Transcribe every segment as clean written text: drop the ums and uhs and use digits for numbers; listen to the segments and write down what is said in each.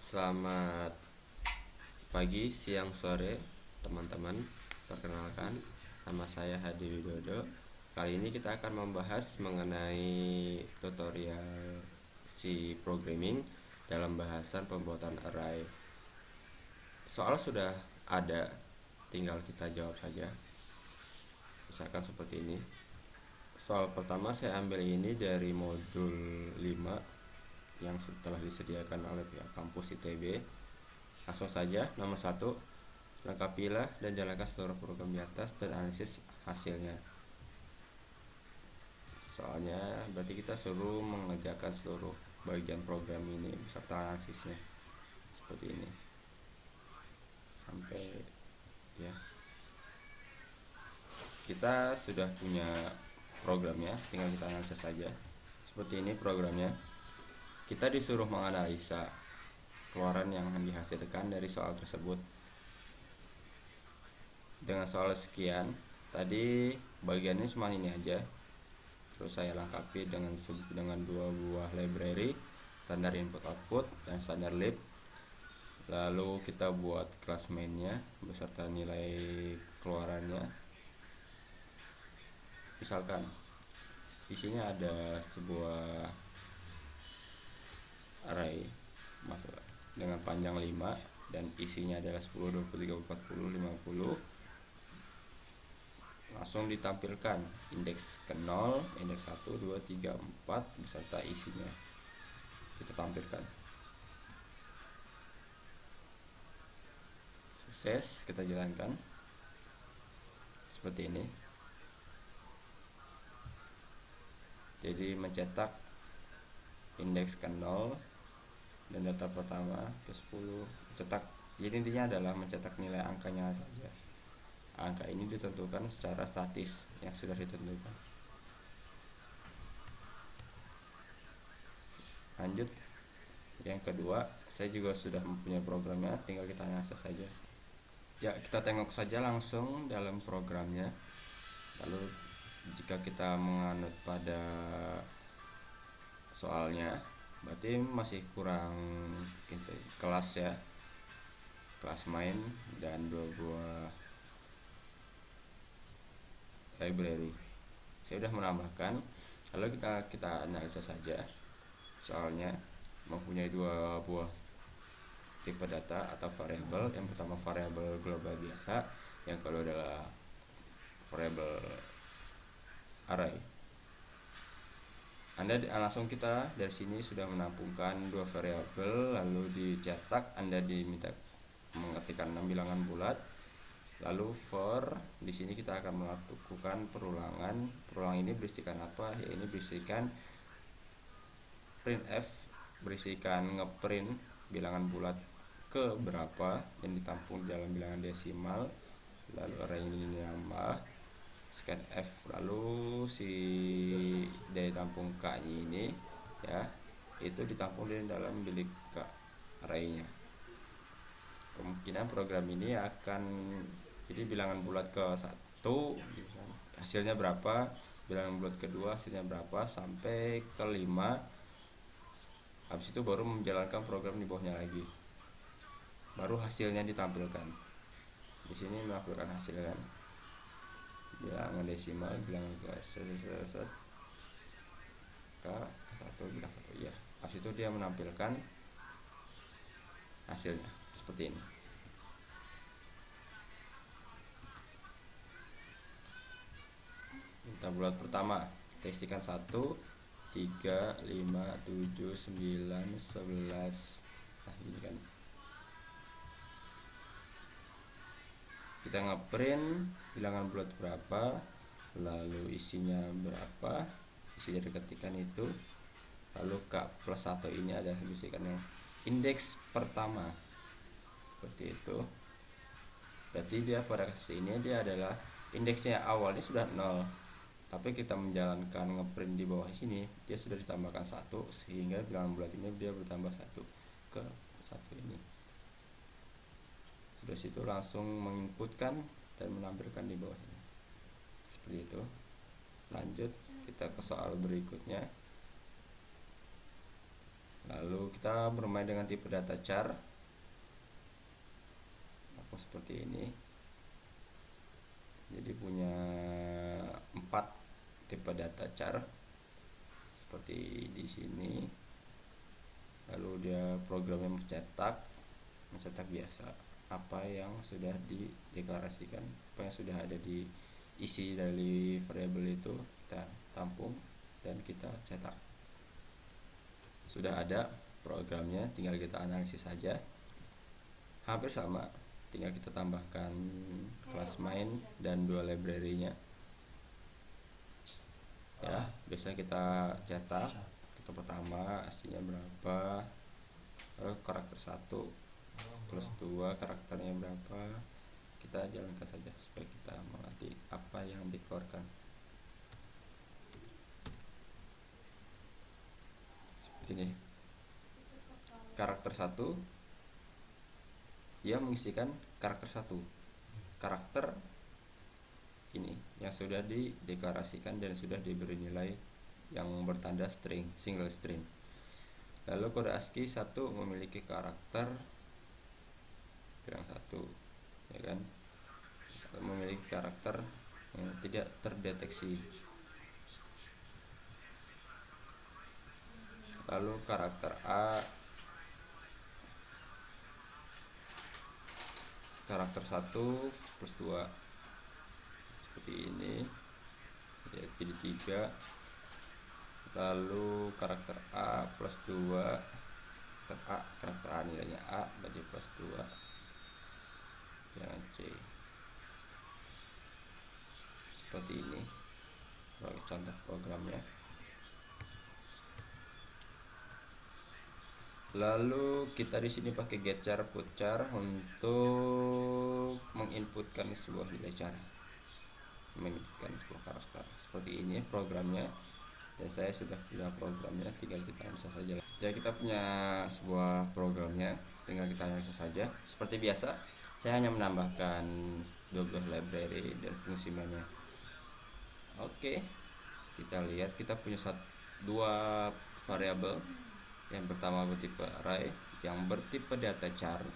Selamat pagi, siang, sore, teman-teman. Perkenalkan, nama saya Hadi Widodo. Kali ini kita akan membahas mengenai tutorial C programming dalam bahasan pembuatan array. Soal sudah ada, tinggal kita jawab saja. Misalkan seperti ini. Soal pertama saya ambil ini dari modul 5 yang setelah disediakan oleh pihak kampus ITB. Langsung saja, nomor 1, lengkapilah dan jalankan seluruh program di atas dan analisis hasilnya. Soalnya berarti kita suruh mengerjakan seluruh bagian program ini beserta analisisnya. Seperti ini. Sampai ya. Kita sudah punya programnya, tinggal kita analisa saja. Seperti ini programnya. Kita disuruh menganalisa keluaran yang dihasilkan dari soal tersebut. Dengan soal sekian, tadi bagiannya cuma ini aja. Terus saya lengkapi dengan 2 buah library, standar input output dan standar lib. Lalu kita buat kelas mainnya beserta nilai keluarannya. Misalkan di sini ada sebuah array masuk dengan panjang 5 dan isinya adalah 10, 20, 30, 40, 50. Langsung ditampilkan indeks ke 0, indeks 1, 2, 3, 4 beserta isinya. Kita tampilkan. Sukses, kita jalankan. Seperti ini. Jadi mencetak indeks ke 0 dan data pertama ke 10 cetak. Jadi intinya adalah mencetak nilai angkanya saja. Angka ini ditentukan secara statis yang sudah ditentukan. Lanjut, yang kedua, saya juga sudah mempunyai programnya, tinggal kita analisa saja. Ya, kita tengok saja langsung dalam programnya. Lalu jika kita menganut pada soalnya, berarti masih kurang kelas ya, kelas main dan 2 buah library. Saya sudah menambahkan. Lalu kita analisa saja. Soalnya mempunyai 2 buah tipe data atau variabel. Yang pertama variabel global biasa, yang kedua adalah variabel array. Langsung kita dari sini sudah menampungkan 2 variabel, lalu dicetak. Anda diminta mengetikkan 6 bilangan bulat. Lalu for di sini kita akan melakukan perulangan. Perulangan ini berisikan apa? Ya, ini berisikan printf, berisikan ngeprint bilangan bulat ke berapa yang ditampung dalam bilangan desimal. Lalu array ini nambah scanf, lalu si dari tampung k ini ya, itu ditampung di dalam bilik k arraynya. Kemungkinan program ini akan jadi bilangan bulat ke 1 hasilnya berapa, bilangan bulat kedua hasilnya berapa, sampai ke 5. Habis itu baru menjalankan program di bawahnya lagi, baru hasilnya ditampilkan. Di sini menampilkan hasilnya kan, bilangan desimal, bilangan ke satu bilangan satu ya. Habis itu dia menampilkan hasilnya seperti ini. Tabulat pertama, kita isikan 1, 3, 5, 7, 9, 11. Nah ini kan kita ngeprint bilangan bulat berapa, lalu isinya berapa, isi dari ketikan itu. Lalu k plus 1 ini ada bisikan yang indeks pertama seperti itu. Berarti dia pada kasus ini dia adalah indeksnya awalnya sudah 0, tapi kita menjalankan ngeprint di bawah sini, dia sudah ditambahkan 1, sehingga bilangan bulat ini dia bertambah 1 ke 1 ini. Sudah situ langsung menginputkan dan menampilkan di bawah ini seperti itu. Lanjut kita ke soal berikutnya. Lalu kita bermain dengan tipe data char seperti ini. Jadi punya 4 tipe data char seperti di sini. Lalu dia programnya mencetak biasa apa yang sudah dideklarasikan, apa yang sudah ada di isi dari variabel itu kita tampung dan kita cetak. Sudah ada programnya, tinggal kita analisis saja. Hampir sama, tinggal kita tambahkan kelas main dan 2 library-nya. Ya, biasa kita cetak. Kita pertama aslinya berapa, lalu karakter 1 plus 2 karakternya berapa, kita jalankan saja supaya kita mengerti apa yang dikeluarkan. Seperti ini. Karakter 1 dia mengisikan karakter 1, karakter ini yang sudah dideklarasikan dan sudah diberi nilai yang bertanda string, single string. Lalu kode ASCII 1 memiliki karakter yang 1, ya kan, memiliki karakter yang tidak terdeteksi. Lalu karakter A, karakter 1 plus 2 seperti ini, jadi 3. Lalu karakter A plus 2, karakter A nilainya A berarti plus 2 dengan C. Seperti ini contoh programnya. Lalu kita di sini pakai getChar putchar untuk menginputkan sebuah nilai char, menginputkan sebuah karakter. Seperti ini programnya, dan saya sudah punya programnya, tinggal kita analisa saja. Ya, kita punya sebuah programnya, tinggal kita analisa saja. Seperti biasa, saya hanya menambahkan 12 library dan fungsi mainnya. Oke, kita lihat kita punya 2 variabel. Yang pertama bertipe array, yang bertipe data char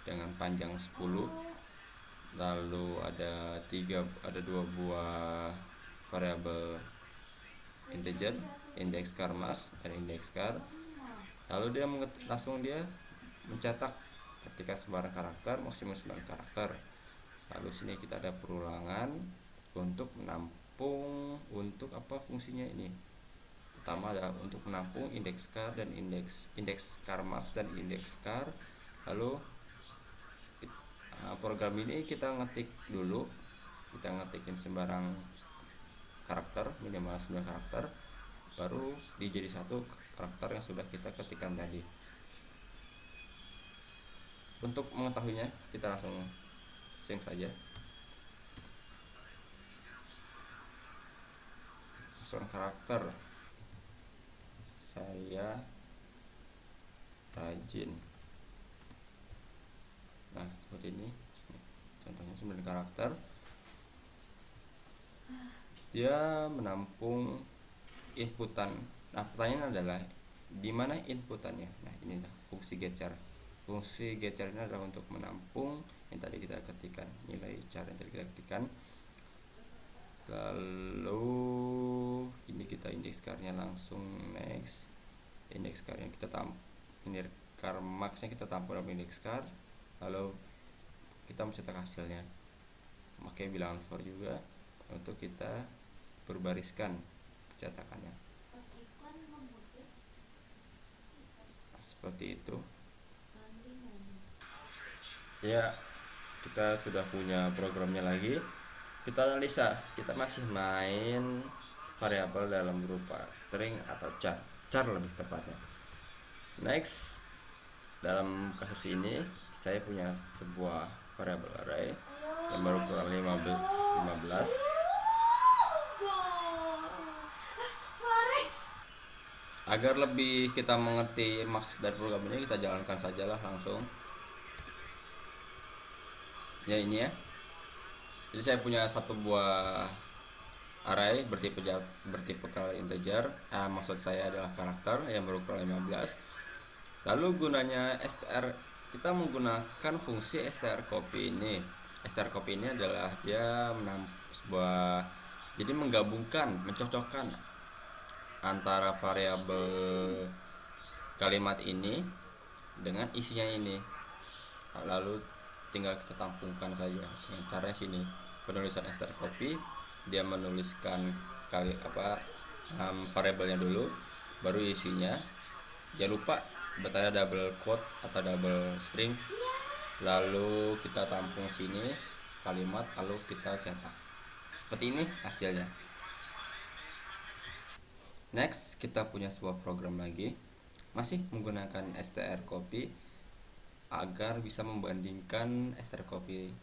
dengan panjang 10. Lalu ada 2 buah variabel integer, index char max dan index char. Lalu dia langsung mencetak ketika sembarang karakter maksimum 9 karakter. Lalu sini kita ada perulangan untuk menampung, untuk apa fungsinya ini. Pertama adalah untuk menampung index char dan index char max dan index char. Lalu program ini kita ngetikin sembarang karakter, minimal 9 karakter, baru dijadi 1 karakter yang sudah kita ketikkan tadi. Untuk mengetahuinya kita langsung sync saja. Seorang karakter, saya rajin. Nah, seperti ini contohnya 9 karakter. Dia menampung inputan. Nah, pertanyaan adalah di mana inputannya? Nah, ini fungsi getChar. Fungsi getChar ini adalah untuk menampung yang tadi kita ketikkan, nilai char yang tadi kita ketikkan. Lalu ini kita index char-nya langsung next. Index char yang kita ini char max-nya kita tampung dalam index char. Lalu kita mencetak hasilnya. Pakai bilangan for juga untuk kita berbariskan cetakannya. Seperti itu. Ya, kita sudah punya programnya lagi. Kita analisa, kita masih main variabel dalam berupa string atau char lebih tepatnya. Next, dalam kasus ini saya punya sebuah variabel array yang berukuran 15. Agar lebih kita mengerti maksud dari program ini, kita jalankan sajalah langsung. Ya, ini ya. Jadi saya punya 1 buah array bertipe integer. Maksud saya adalah karakter yang berukuran 15. Lalu gunanya str, kita menggunakan fungsi str copy ini. Str copy ini adalah dia sebuah, jadi menggabungkan, mencocokkan antara variabel kalimat ini dengan isinya ini. Lalu tinggal kita tampungkan saja dengan cara sini, penulisan str copy, dia menuliskan variabelnya dulu, baru isinya. Jangan lupa bertanya double quote atau double string, lalu kita tampung sini kalimat, lalu kita cetak. Seperti ini hasilnya. Next, kita punya sebuah program lagi, masih menggunakan str copy agar bisa membandingkan str copy,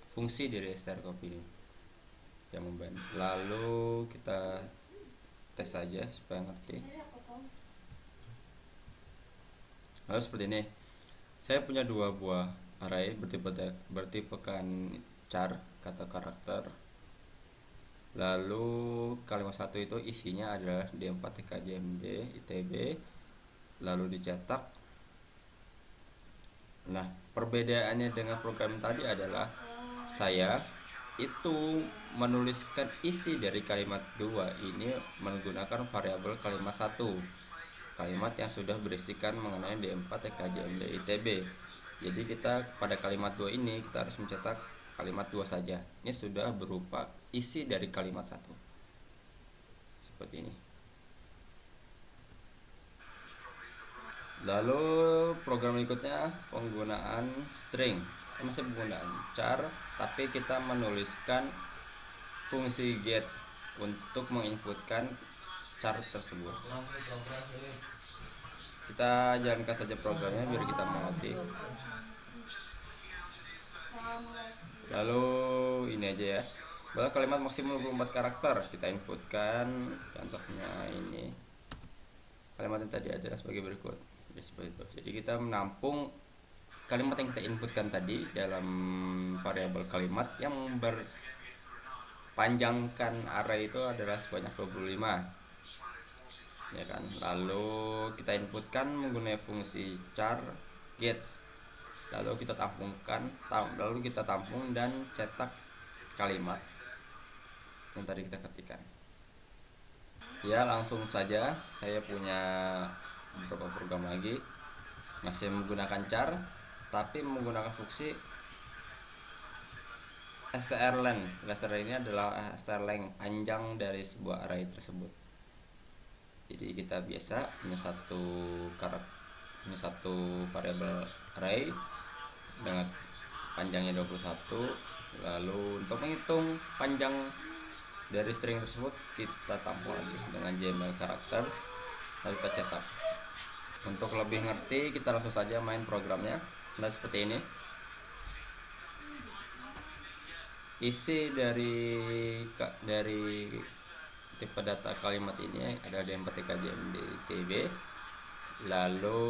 fungsi dari str copy ini yang membanding. Lalu kita tes saja supaya ngerti. Lalu seperti ini, saya punya dua buah array bertipekan char kata karakter. Lalu kalimat satu itu isinya adalah D4 TKJMD ITB, lalu dicetak. Nah, perbedaannya dengan program tadi adalah saya itu menuliskan isi dari kalimat 2 ini menggunakan variabel kalimat 1, kalimat yang sudah berisikan mengenai D4 TKJMD ITB. Jadi kita pada kalimat 2 ini kita harus mencetak kalimat 2 saja. Ini sudah berupa isi dari kalimat 1. Seperti ini. Lalu program berikutnya penggunaan string. Masih penggunaan char, tapi kita menuliskan fungsi gets untuk menginputkan char tersebut. Kita jalankan saja programnya biar kita mengerti. Lalu ini aja ya, bahwa kalimat maksimum 24 karakter kita inputkan. Contohnya ini, kalimat yang tadi adalah sebagai berikut. Jadi seperti itu. Jadi kita menampung kalimat yang kita inputkan tadi dalam variabel kalimat yang berpanjangkan array itu adalah sebanyak 25, ya kan. Lalu kita inputkan menggunakan fungsi char gets, lalu kita tampung dan cetak kalimat yang tadi kita ketikkan. Ya, langsung saja, saya punya beberapa program lagi masih menggunakan char tapi menggunakan fungsi strlen. Strlen ini adalah strlen panjang dari sebuah array tersebut. Jadi kita biasa ini satu variabel array dengan panjangnya 21. Lalu untuk menghitung panjang dari string tersebut kita tampung lagi dengan JML karakter, lalu kita cetak. Untuk lebih ngerti kita langsung saja main programnya. Nah, seperti ini. Isi dari tipe data kalimat ini ada D4 TKJMD ITB. Lalu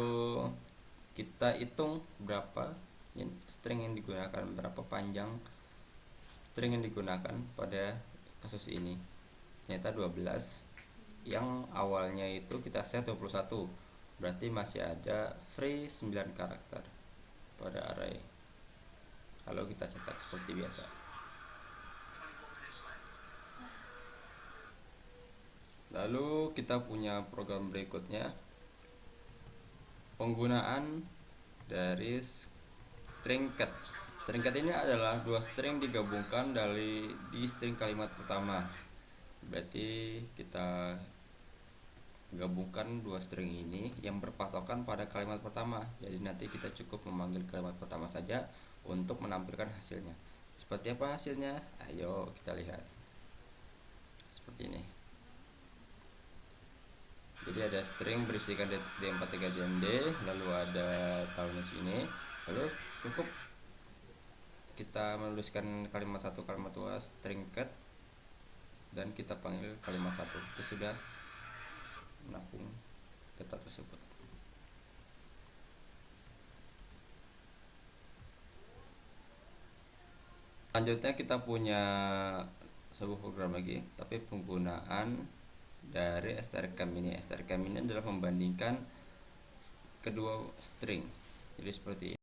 kita hitung berapa string yang digunakan, berapa panjang string yang digunakan pada kasus ini. Ternyata 12. Yang awalnya itu kita set 21, berarti masih ada free 9 karakter pada array. Lalu kita cetak seperti biasa. Lalu kita punya program berikutnya, penggunaan dari string cat. String cat ini adalah dua string digabungkan di string kalimat pertama. Berarti kita gabungkan dua string ini yang berpatokan pada kalimat pertama. Jadi nanti kita cukup memanggil kalimat pertama saja untuk menampilkan hasilnya. Seperti apa hasilnya? Ayo kita lihat. Seperti ini. Jadi ada string berisikan D4 TKJMD, lalu ada tahunnya sini, lalu cukup kita menuliskan kalimat 1, kalimat 2 string cat, dan kita panggil kalimat 1. Itu sudah menampung data tersebut. Selanjutnya kita punya sebuah program lagi, tapi penggunaan dari strcam ini. Strcam ini adalah membandingkan kedua string. Jadi seperti ini.